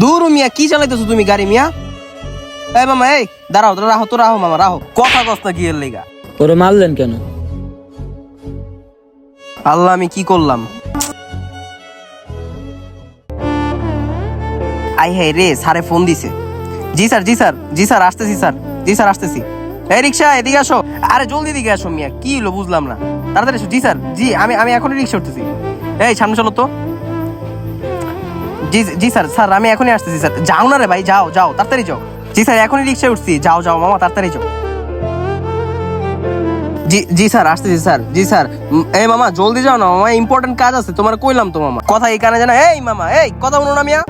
দূর মিয়া, কি চালাইতেছো তুমি গাড়ি মিয়া? এই মামা, এই দাঁড়াও, রাহো তো, রাহো মামা, রাহো। কথা কস না কি এর লেগা? ওরে মারলেন কেন? আল্লাহ, আমি কি করলাম? আই হাই রে, স্যারে ফোন দিছে। জি স্যার, জি স্যার, জি স্যার আসতেছি স্যার, জি স্যার আসতেছি। এই রিক্সা এদিকে আসো। আরে জলদি দিকে আসো মিয়া, কি হলো বুঝলাম না। তাড়াতাড়ি এসো। জি স্যার, জি আমি আমি এখনই রিক্সা উঠতেছি। এই সামনে চলো তো। জি জি স্যার, স্যার আমি এখনই আসতেছি স্যার। যাও না রে ভাই, যাও যাও, তাড়াতাড়ি যাও। জি স্যার এখনই রিক্সায় উঠছি, যাও যাও মামা, তাড়াতাড়ি যাও। জি জি স্যার আসতেছি স্যার, জি স্যার। এই মামা জলদি যাও না মামা, ইম্পর্টেন্ট কাজ আছে, তোমার কইলাম তো মামা। কথা এই কানে জানা। এই মামা, এই কথা শুনো না মিয়া,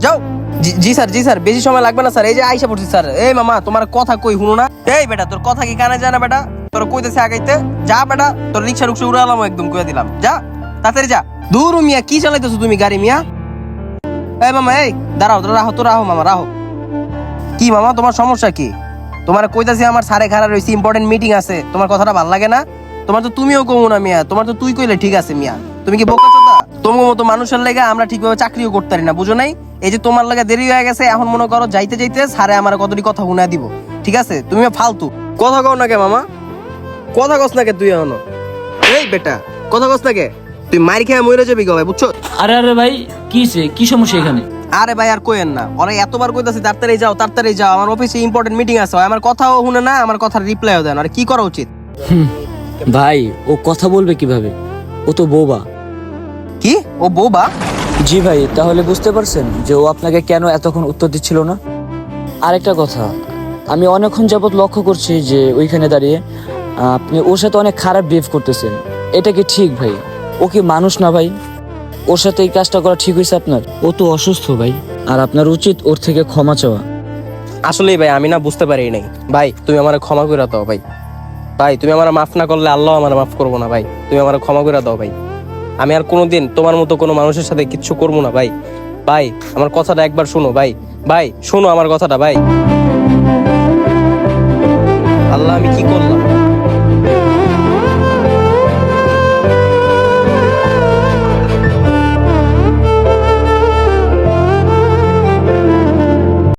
যাও। জি জি স্যার, জি স্যার, বেশি সময় লাগবে না স্যার, এই যে আইসা পড়ছি স্যার। এই মামা তোমার কথা কই শুনো না? এই বেটা, তোর কথা কি কানে যায় না বেটা? তোর কইতেছে আগাইতে, যা বেটা, তোর রিক্সা রুক্সা উড়ালাম একদম, কইয়া দিলাম, যা তাড়াতাড়ি যা। দূর মিয়া, কি চালাইতেছো তুমি গাড়ি মিয়া? এই মামা, এই দাঁড়াও, রাহো তো, রাহো মামা, রাহো। কি মামা, তোমার সমস্যা কি? তোমার কইতাছি আমার সারে খারাপ রয়েছে, ইম্পর্টেন্ট মিটিং আছে, তোমার কথাটা ভাল লাগে না? তোমার তো তুমিও কমো না মিয়া, তোমার তো তুই কইলে ঠিক আছে মিয়া। তুমি কি বোকা চোদা? তোমার মতো মানুষের লেগে আমরা ঠিকভাবে চাকরিও করতে পারি না, বুঝো নাই? এই যে তোমার লাগে দেরি হয়ে গেছে, এখন মনে করো যাইতে যাইতে সারে আমার কতটি কথা শুনা দিব, ঠিক আছে? তুমি ফালতু কথা কও না কে মামা, কথা কস না কে তুই এখনো? এই বেটা, কথা কস না কে? তুই মার খেয়ে মরে যাবি গো ভাই, বুঝছো? আরে আরে ভাই, কি সমস্যা এখানে? আরে ভাই আর কইেন না, ওরা এতবার কইতাছি তাড়াতাড়ি যাও, তাড়াতাড়ি যাও, আমার অফিসে ইম্পর্টেন্ট মিটিং আছে, আমার কথাও শুনে না, আমার কথার রিপ্লাইও দেন। আর কি করা উচিত? ভাই, ও কথা বলবে কিভাবে? ও তো বোবা। কি ও বোবা? জি ভাই, তাহলে বুঝতে পারছেন যে ও আপনাকে কেন এতক্ষণ উত্তর দিচ্ছিল না। আরেকটা কথা, আমি অনেকক্ষণ যাবত লক্ষ্য করছি যে ওইখানে দাঁড়িয়ে আপনি ওর সাথে অনেক খারাপ বিহেভ করতেছেন। এটা কি ঠিক ভাই? ও কি মানুষ না ভাই? ওর সাথে এই কাজটা করা ঠিক হয়েছে আপনার? ও তো অসুস্থ ভাই, আর আপনার উচিত ওর থেকে ক্ষমা চাওয়া। আসলেই ভাই, আমি না বুঝতে পারি নাই ভাই, তুমি আমার ক্ষমা করে দাও ভাই। ভাই তুমি আমার মাফ না করলে আল্লাহ আমার মাফ করবো না ভাই, তুমি আমার ক্ষমা করে দাও ভাই। আমি আর কোনোদিন তোমার মতো কোনো মানুষের সাথে কিচ্ছু করবো না ভাই। ভাই আমার কথাটা একবার শোনো ভাই, ভাই শোনো আমার কথাটা ভাই। আল্লাহ, আমি কি করলাম?